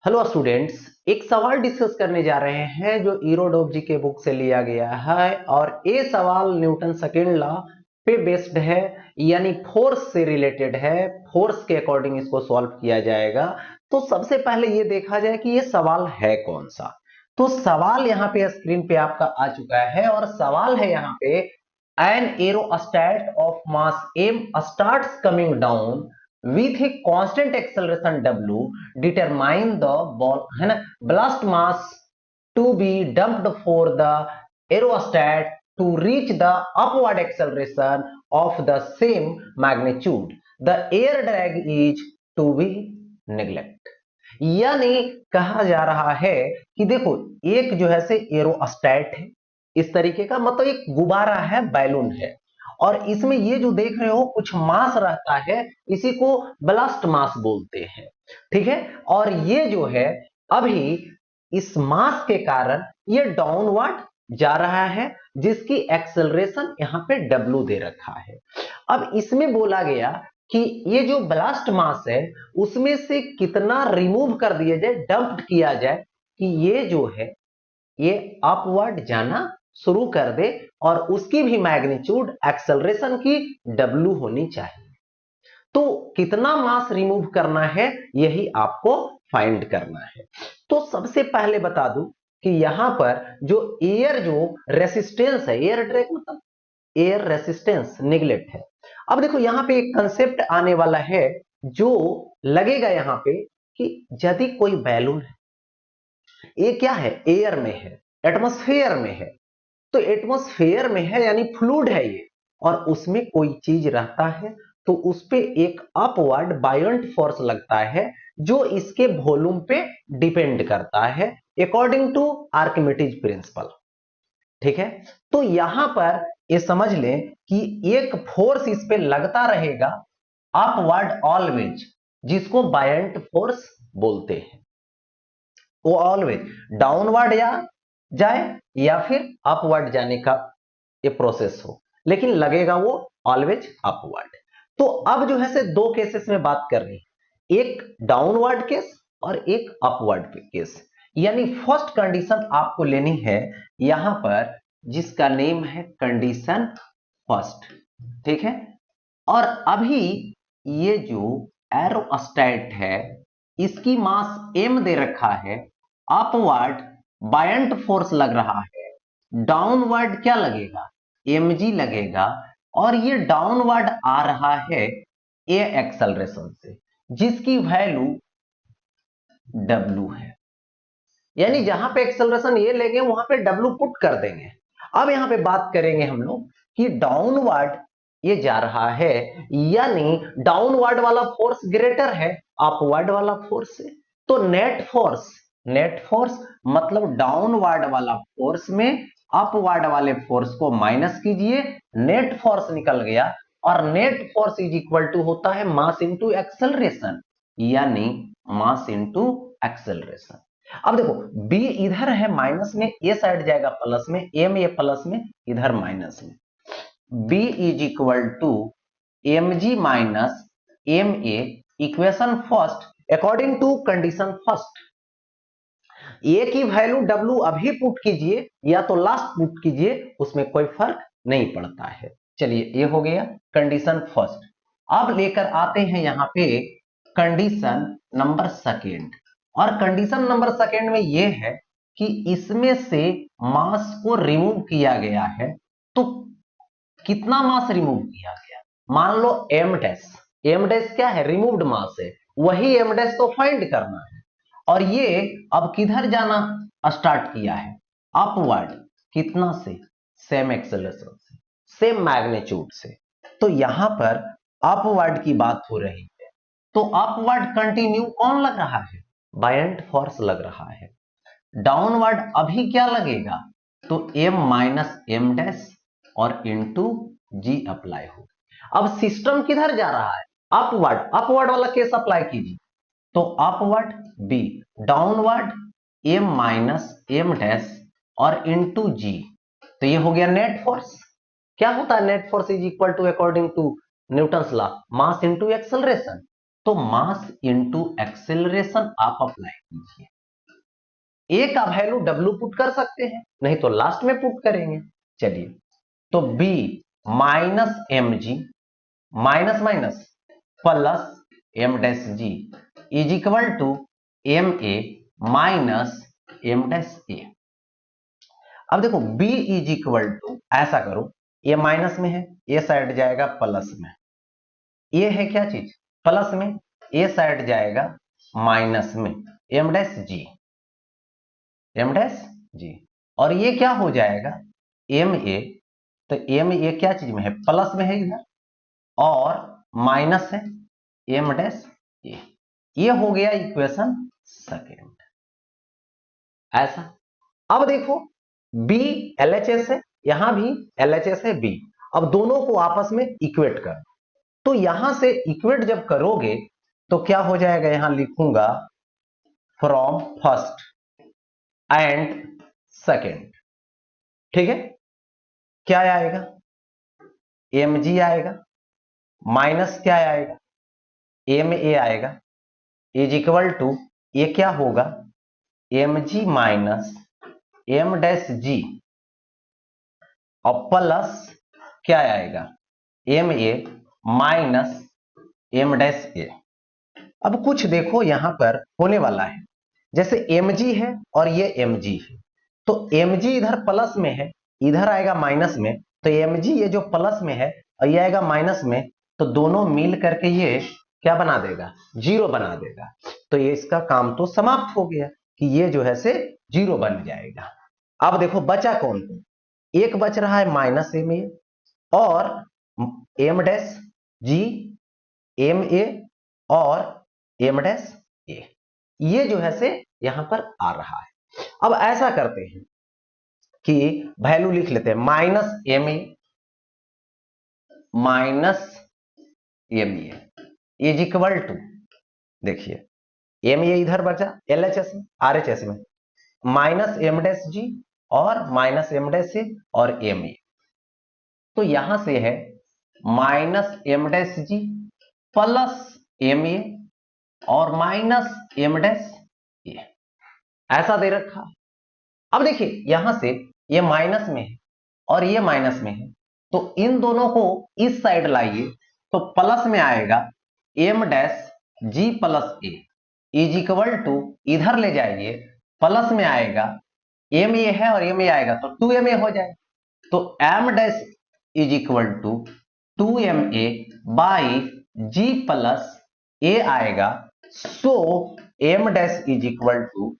Hello students, एक सवाल discuss करने जा रहे हैं जो ईरोडोव के बुक से लिया गया है और ये सवाल न्यूटन सेकेंड लॉ पे बेस्ड है, यानी फोर्स से रिलेटेड है। फोर्स के अकॉर्डिंग इसको सॉल्व किया जाएगा। तो सबसे पहले ये देखा जाए कि ये सवाल है कौन सा। तो सवाल यहाँ पे स्क्रीन पे आपका आ चुका है और सवाल है यहाँ पे, an aerostat of mass m starts coming down with a constant acceleration w, determine the ball है ना blast mass to be dumped for the aerostat to reach the upward acceleration of the same magnitude. The air drag is to be neglect। यानी कहा जा रहा है कि देखो, एक जो है से एरोस्टैट है, इस तरीके का, मतलब एक गुब्बारा है, बैलून है, और इसमें ये जो देख रहे हो कुछ मास रहता है, इसी को ब्लास्ट मास बोलते हैं। ठीक है, और ये जो है अभी इस मास के कारण ये डाउनवर्ड जा रहा है, जिसकी एक्सेलरेशन यहाँ पे W दे रखा है। अब इसमें बोला गया कि ये जो ब्लास्ट मास है उसमें से कितना रिमूव कर दिया जाए, डंप किया जाए, कि ये जो है ये अपवर्ड जाना शुरू कर दे और उसकी भी मैग्नीट्यूड एक्सेलरेशन की W होनी चाहिए। तो कितना मास रिमूव करना है यही आपको फाइंड करना है। तो सबसे पहले बता दूं कि यहां पर जो एयर जो रेसिस्टेंस है, एयर ड्रैग मतलब एयर रेसिस्टेंस निगलेक्ट है। अब देखो यहां पे एक कंसेप्ट आने वाला है जो लगेगा यहां पे कि यदि कोई बैलून है, ये क्या है, एयर में है, एटमॉस्फेयर में है, तो एटमॉस्फेयर में है यानी फ्लूइड है ये, और उसमें कोई चीज रहता है तो उस पे एक अपवर्ड बायोंट फोर्स लगता है जो इसके वॉल्यूम पे डिपेंड करता है अकॉर्डिंग टू आर्किमिडीज प्रिंसिपल। ठीक है, तो यहां पर ये समझ लें कि एक फोर्स इस पे लगता रहेगा अपवर्ड ऑलवेज, जिसको बायोंट फोर्स बोलते हैं। वो ऑलवेज डाउनवर्ड या जाए या फिर अपवर्ड जाने का ये प्रोसेस हो, लेकिन लगेगा वो ऑलवेज अपवर्ड। तो अब जो है से दो केसेस में बात कर रही है, एक डाउनवर्ड केस और एक अपवर्ड केस। यानी फर्स्ट कंडीशन आपको लेनी है यहां पर, जिसका नेम है कंडीशन फर्स्ट। ठीक है, और अभी ये जो एरोस्टैट है इसकी मास m दे रखा है, अपवर्ड बायंट फोर्स लग रहा है, डाउनवर्ड क्या लगेगा, mg लगेगा, और ये डाउनवर्ड आ रहा है a एक्सेलरेशन से, जिसकी वैल्यू w है। यानी जहां पे एक्सेलरेशन ये लेंगे वहां पे w पुट कर देंगे। अब यहां पे बात करेंगे हम लोग कि डाउनवर्ड ये जा रहा है, यानी डाउनवर्ड वाला फोर्स ग्रेटर है अपवर्ड वाला फोर्स से। तो नेट फोर्स मतलब डाउनवर्ड वाला फोर्स में अपवर्ड वाले फोर्स को माइनस कीजिए, नेट फोर्स निकल गया, और net force is equal to होता है मास इंटू एक्सेलरेशन, यानी मास इंटू एक्सेलरेशन। अब देखो b इधर है माइनस में, ये साइड जाएगा प्लस में, m ये प्लस में, इधर माइनस में। b is equal to mg minus ma, equation first according to condition first. a की वैल्यू w अभी पुट कीजिए या तो लास्ट पुट कीजिए, उसमें कोई फर्क नहीं पड़ता है। चलिए ये हो गया कंडीशन फर्स्ट। अब लेकर आते हैं यहां पे कंडीशन नंबर सेकेंड, और कंडीशन नंबर सेकेंड में यह है कि इसमें से मास को रिमूव किया गया है। तो कितना मास रिमूव किया गया, मान लो m डैश, m डैश क्या है, रिमूव्ड मास है, वही m डैश तो फाइंड करना है। और ये अब किधर जाना स्टार्ट किया है, अपवर्ड, कितना से, सेम एक्सेलरेशन से, सेम मैग्नीट्यूड से। तो यहां पर अपवर्ड की बात हो रही है, तो अपवर्ड कंटिन्यू कौन लग रहा है, बायंट फोर्स लग रहा है। डाउनवर्ड अभी क्या लगेगा, तो m माइनस m डैश और इंटू जी अप्लाई हो। अब सिस्टम किधर जा रहा है, अपवर्ड, अपवर्ड वाला केस अप्लाई कीजिए, तो upward b, downward m minus m dash और इंटू जी। तो ये हो गया नेट फोर्स। क्या होता है net force is equal to according to newton's law, mass into acceleration. तो मास इंटू एक्सेलरेशन आप अप्लाई कीजिए। ए का वैल्यू डब्ल्यू पुट कर सकते हैं, नहीं तो लास्ट में पुट करेंगे। चलिए, तो B minus M G minus minus plus M dash G is equal to M A minus M dash A. अब देखो b इज इक्वल टू, ऐसा करो, ये माइनस में है, ये साइड जाएगा प्लस में, ये है क्या चीज प्लस में, ये साइड जाएगा माइनस में, एम डैश जी, और ये क्या हो जाएगा एम ए, तो एम ए क्या चीज में है, प्लस में है इधर, और माइनस है एम डैश ए। ये हो गया इक्वेशन सेकेंड। ऐसा, अब देखो बी एलएचएस है, यहां भी एलएचएस है बी, अब दोनों को आपस में इक्वेट कर, तो यहां से इक्वेट जब करोगे तो क्या हो जाएगा, यहां लिखूंगा फ्रॉम फर्स्ट एंड सेकेंड। ठीक है, क्या आएगा एम जी आएगा, माइनस क्या आएगा एम ए आएगा, इज इक्वल टू, ये क्या होगा M G minus M dash G, और प्लस क्या आएगा M A minus M dash A. अब कुछ देखो यहां पर होने वाला है, जैसे mg है और ये mg है, तो mg इधर प्लस में है, इधर आएगा माइनस में, तो mg ये जो प्लस में है और ये आएगा माइनस में, तो दोनों मिल करके ये क्या बना देगा, जीरो बना देगा। तो ये इसका काम तो समाप्त हो गया कि ये जो है से जीरो बन जाएगा। अब देखो बचा कौन कौन, एक बच रहा है माइनस एम ए और m dash g, m a और एम डैश ए, ये जो है से यहां पर आ रहा है। अब ऐसा करते हैं कि वैल्यू लिख लेते हैं, minus m A minus m a is equal to, देखिए एम ए इधर बचा एलएचएस में आरएचएस में, माइनस एम डैश जी और माइनस एम डैश ए और एम ए, तो यहां से है minus M dash g plus m a और माइनस एम डैश ए, ऐसा दे रखा। अब देखिए यहां से ये माइनस में है और ये माइनस में है, तो इन दोनों को इस साइड लाइए, तो प्लस में आएगा m dash g plus a is equal to, इधर ले जाइए प्लस में आएगा एम ए है और एम ए आएगा तो 2ma हो जाएगा, तो M dash is equal to 2ma by G plus A आएगा, so M dash is equal to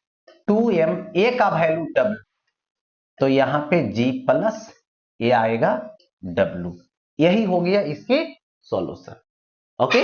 2m, A का वैल्यू w, तो यहां पे g प्लस ए आएगा w। यही हो गया इसके सॉल्यूशन। ओके।